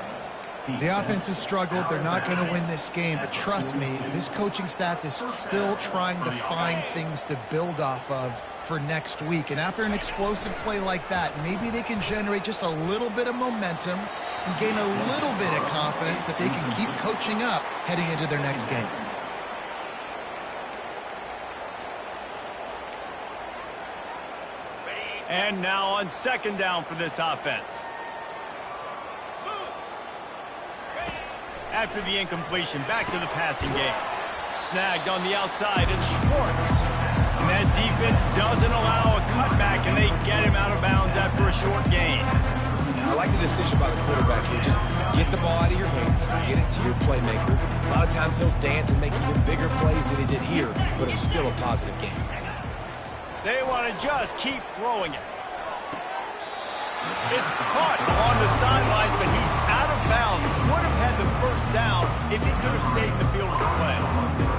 The offense has struggled. They're not going to win this game, but trust me, this coaching staff is still trying to find things to build off of for next week. And after an explosive play like that, maybe they can generate just a little bit of momentum and gain a little bit of confidence that they can keep coaching up heading into their next game. And now on 2nd down for this offense. After the incompletion, back to the passing game. Snagged on the outside, it's Schwartz. And that defense doesn't allow a cutback, and they get him out of bounds after a short gain. I like the decision by the quarterback here. Just get the ball out of your hands, get it to your playmaker. A lot of times he'll dance and make even bigger plays than he did here, but it was still a positive game. They want to just keep throwing it. It's caught on the sidelines, but he's out of bounds. Would have had the 1st down if he could have stayed in the field of play.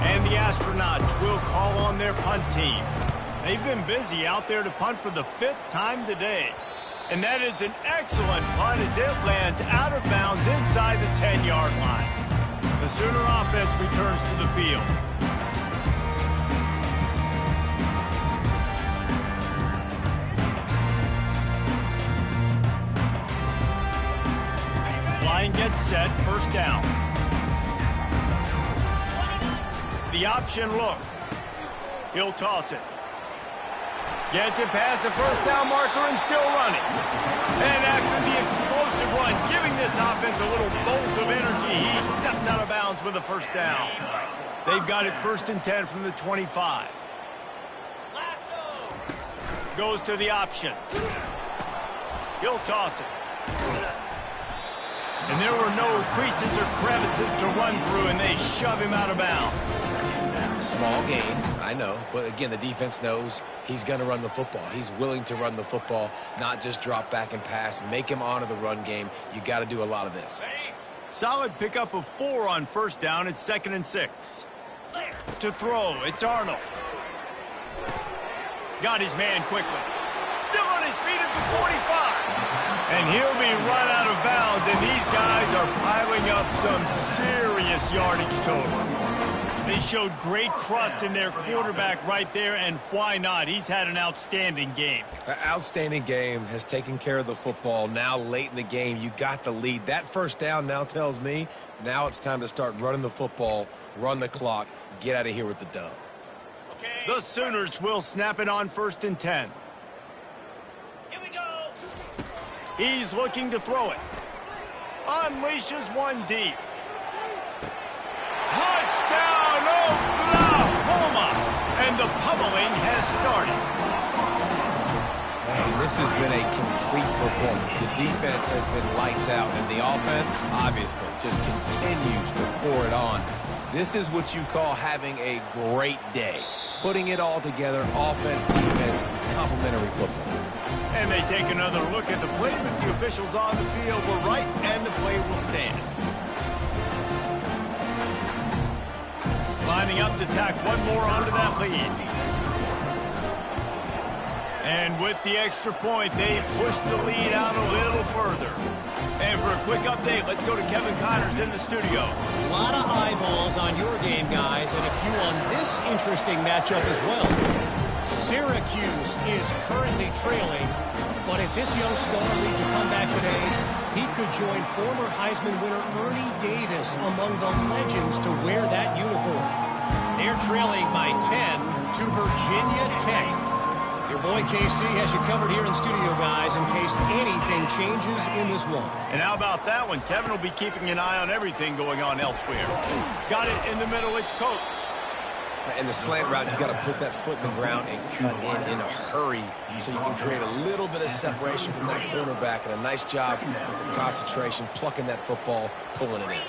And the Astronauts will call on their punt team. They've been busy out there to punt for the 5th time today. And that is an excellent punt as it lands out of bounds inside the 10-yard line. The Sooner offense returns to the field. Line gets set, 1st down. the option look. He'll toss it. Gets it past the first down marker and still running. And after the explosive run, giving this offense a little bolt of energy, he steps out of bounds with a first down. They've got it 1st and 10 from the 25. Goes to the option. He'll toss it. And there were no creases or crevices to run through, and they shove him out of bounds. Small gain, I know, but again, the defense knows he's going to run the football. He's willing to run the football, not just drop back and pass, make him honor the run game. You got to do a lot of this. Solid pickup of 4 on first down. It's 2nd and 6. To throw, it's Arnold. Got his man quickly. Still on his feet at the 45. And he'll be run out of bounds, and these guys are piling up some serious yardage totals. They showed great trust in their quarterback right there, and why not? He's had an outstanding game. An outstanding game, has taken care of the football. Now late in the game, you got the lead. That first down now tells me now it's time to start running the football, run the clock, get out of here with the dub. The Sooners will snap it on 1st and 10. Here we go. He's looking to throw it. Unleashes one deep. Touchdown, Oklahoma! And the pummeling has started. Man, this has been a complete performance. The defense has been lights out, and the offense, obviously, just continues to pour it on. This is what you call having a great day. Putting it all together, offense, defense, complementary football. And they take another look at the play, but the officials on the field were right, and the play will stand. Lining up to tack one more onto that lead. And with the extra point, they push the lead out a little further. And for a quick update, let's go to Kevin Connors in the studio. A lot of eyeballs on your game, guys, and a few on this interesting matchup as well. Syracuse is currently trailing, but if this young star leads a comeback today, he could join former Heisman winner Ernie Davis among the legends to wear that uniform. They're trailing by 10 to Virginia Tech. Your boy KC has you covered here in studio, guys, in case anything changes in this one. And how about that one? Kevin will be keeping an eye on everything going on elsewhere. Got it in the middle, it's Coates. In the slant route, you got to put that foot in the ground and cut in a hurry so you can create a little bit of separation from that cornerback, and a nice job with the concentration, plucking that football, pulling it in.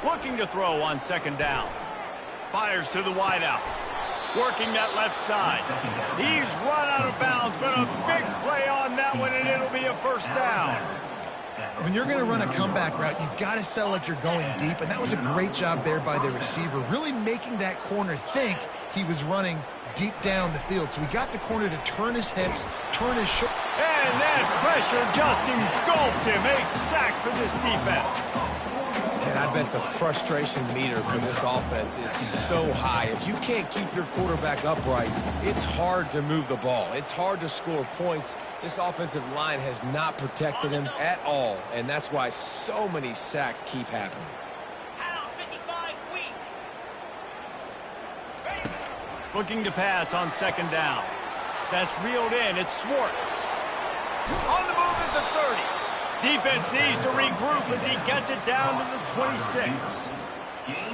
Looking to throw on 2nd down. Fires to the wideout. Working that left side. He's run out of bounds, but a big play on that one, and it'll be a first down. When you're going to run a comeback route, you've got to sell like you're going deep, and that was a great job there by the receiver, really making that corner think he was running deep down the field. So he got the corner to turn his hips, turn his shoulders. And that pressure just engulfed him. A sack for this defense. And I bet the frustration meter for this offense is so high. If you can't keep your quarterback upright, it's hard to move the ball. It's hard to score points. This offensive line has not protected him at all, and that's why so many sacks keep happening. Looking to pass on 2nd down. That's reeled in. It's Schwartz. On the move at the 30. Defense needs to regroup as he gets it down to the 26.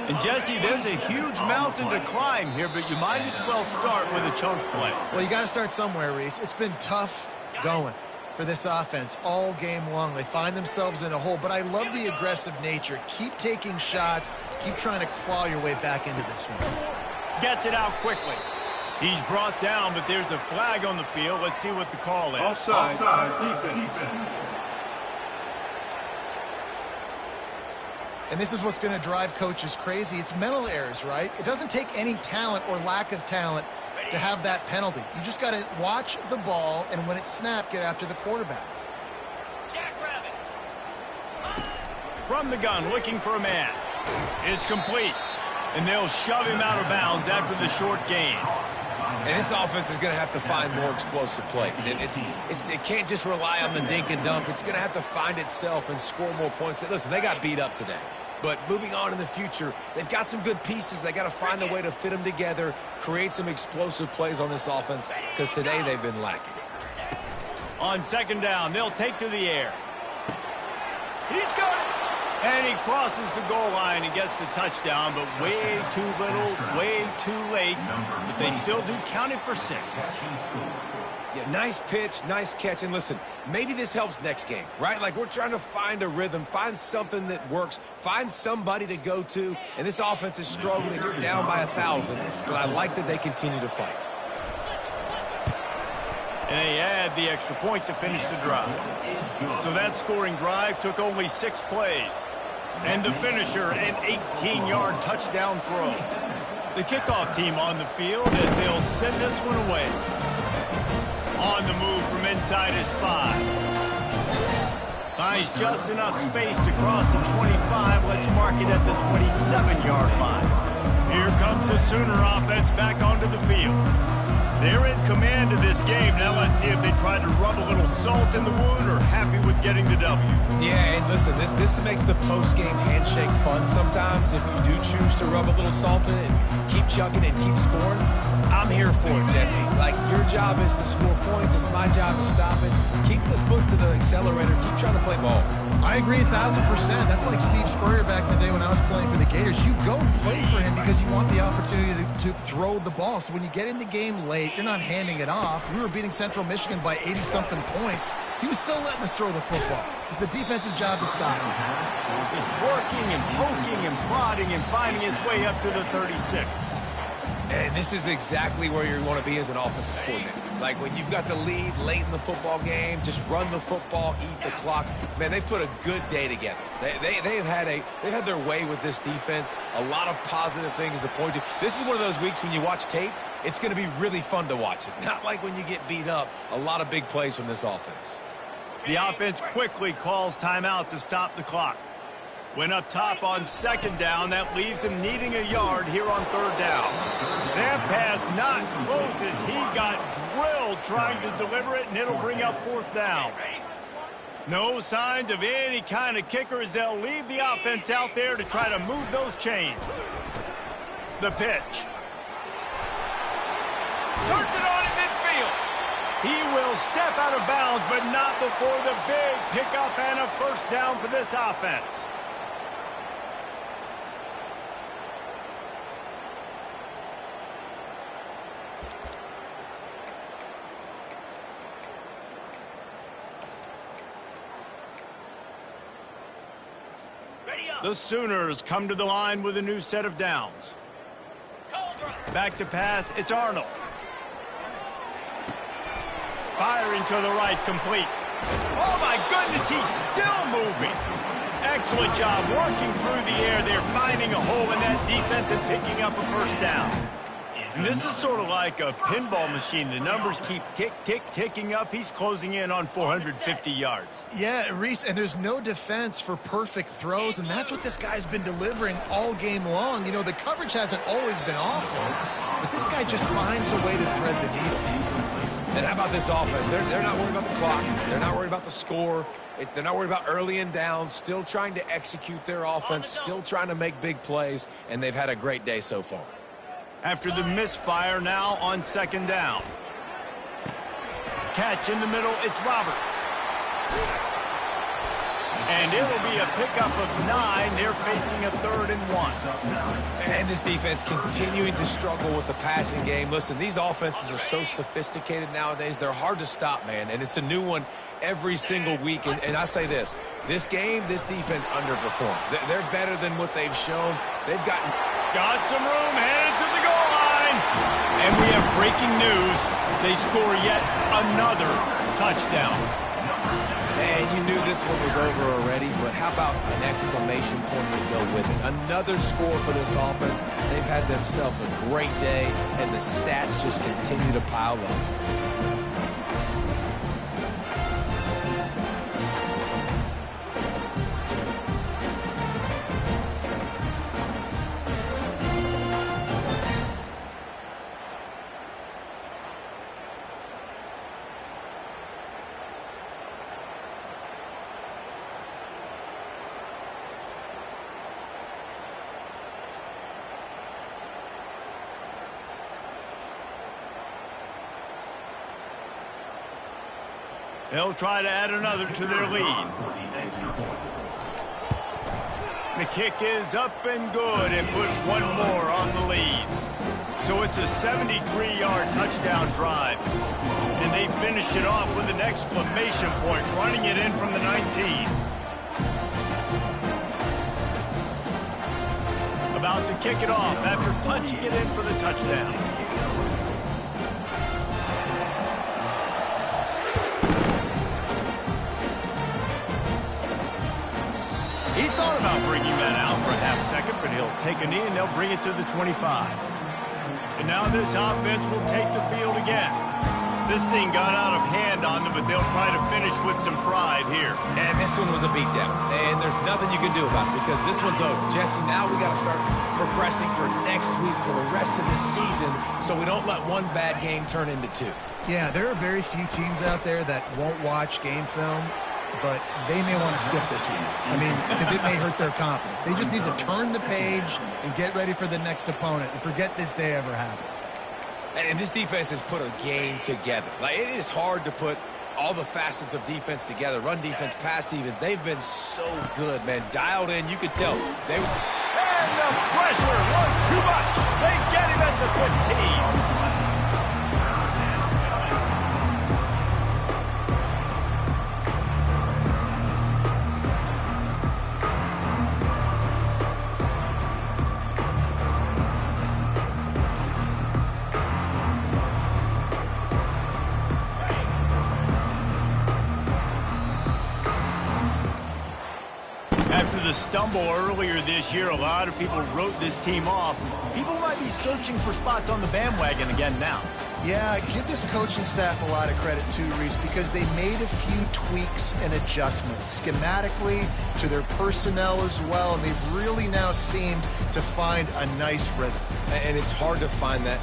And, Jesse, there's a huge mountain to climb here, but you might as well start with a chunk play. Well, you got to start somewhere, Reese. It's been tough going for this offense all game long. They find themselves in a hole, but I love the aggressive nature. Keep taking shots. Keep trying to claw your way back into this one. Gets it out quickly. He's brought down, but there's a flag on the field. Let's see what the call is. Offside. Defense. And this is what's going to drive coaches crazy. It's mental errors, right? It doesn't take any talent or lack of talent to have that penalty. You just got to watch the ball, and when it's snapped, get after the quarterback. From the gun, looking for a man. It's complete. And they'll shove him out of bounds after the short gain. And this offense is going to have to find more explosive plays. And it can't just rely on the dink and dunk. It's going to have to find itself and score more points. Listen, they got beat up today. But moving on in the future, they've got some good pieces. They got to find a way to fit them together, create some explosive plays on this offense, because today they've been lacking. On second down, they'll take to the air. He's got it. And he crosses the goal line and gets the touchdown, but way too little, way too late. But they still do count it for 6. Yeah, nice pitch, nice catch. And listen, maybe this helps next game, right? Like, we're trying to find a rhythm, find something that works, find somebody to go to. And this offense is struggling. You're down by 1,000, but I like that they continue to fight. And they add the extra point to finish the drive. So that scoring drive took only 6 plays. And the finisher, an 18-yard touchdown throw. The kickoff team on the field as they'll send this one away. On the move from inside his 5. Finds just enough space to cross the 25. Let's mark it at the 27-yard line. Here comes the Sooner offense back onto the field. They're in command of this game. Now let's see if they try to rub a little salt in the wound or happy with getting the W. Yeah, and listen, this makes the post-game handshake fun sometimes. If you do choose to rub a little salt in it and keep chucking and keep scoring, I'm here for it, Jesse. Like, your job is to score points. It's my job to stop it. Keep the foot to the accelerator. Keep trying to play ball. I agree 1,000%. That's like Steve Spurrier back in the day when I was playing for the Gators. You go and play for him because you want the opportunity to throw the ball. So when you get in the game late, you're not handing it off. We were beating Central Michigan by 80-something points. He was still letting us throw the football. It's the defense's job to stop him. He's working and poking and prodding and finding his way up to the 36. And this is exactly where you want to be as an offensive coordinator. Like, when you've got the lead late in the football game, just run the football, eat the clock. Man, they put a good day together. They've had their way with this defense. A lot of positive things to point to. This is one of those weeks when you watch tape, it's going to be really fun to watch it. Not like when you get beat up. A lot of big plays from this offense. The offense quickly calls timeout to stop the clock. Went up top on second down. That leaves him needing a yard here on third down. That pass not close as he got drilled trying to deliver it, and it'll bring up fourth down. No signs of any kind of kicker as they'll leave the offense out there to try to move those chains. The pitch. Turns it on in midfield. He will step out of bounds, but not before the big pickup and a first down for this offense. The Sooners come to the line with a new set of downs. Back to pass, it's Arnold. Firing to the right, complete. Oh my goodness, he's still moving. Excellent job working through the air. They're finding a hole in that defense and picking up a first down. And this is sort of like a pinball machine. The numbers keep ticking up. He's closing in on 450 yards. Yeah, Reese, and there's no defense for perfect throws, and that's what this guy's been delivering all game long. You know, the coverage hasn't always been awful, but this guy just finds a way to thread the needle. And how about this offense? They're not worried about the clock. They're not worried about the score. They're not worried about early and down. Still trying to execute their offense, still trying to make big plays, and they've had a great day so far. After the misfire, now on second down. Catch in the middle, it's Roberts. And it'll be a pickup of 9. They're facing a 3rd and 1. And this defense continuing to struggle with the passing game. Listen, these offenses are so sophisticated nowadays. They're hard to stop, man. And it's a new one every single week. And I say this game, this defense underperformed. They're better than what they've shown. They've Got some room, headed to the goal line. And we have breaking news. They score yet another touchdown. And you knew this one was over already, but how about an exclamation point to go with it? Another score for this offense. They've had themselves a great day, and the stats just continue to pile up. They'll try to add another to their lead. The kick is up and good and put one more on the lead. So it's a 73-yard touchdown drive. And they finished it off with an exclamation point, running it in from the 19. About to kick it off after punching it in for the touchdown. He thought about bringing that out for a half second, but he'll take a knee and they'll bring it to the 25. And now this offense will take the field again. This thing got out of hand on them, but they'll try to finish with some pride here. And this one was a beatdown. And there's nothing you can do about it because this one's over. Jesse, now we got to start progressing for next week, for the rest of this season, so we don't let one bad game turn into two. Yeah, there are very few teams out there that won't watch game film, but they may want to skip this week. I mean, because it may hurt their confidence. They just need to turn the page and get ready for the next opponent and forget this day ever happened. And this defense has put a game together. Like, it is hard to put all the facets of defense together. Run defense, pass defense. They've been so good, man. Dialed in. You could tell. And the pressure was too much. They get him at the 15. After the stumble earlier this year, a lot of people wrote this team off. People might be searching for spots on the bandwagon again now. Yeah, give this coaching staff a lot of credit too, Reese, because they made a few tweaks and adjustments schematically to their personnel as well, and they've really now seemed to find a nice rhythm. And it's hard to find that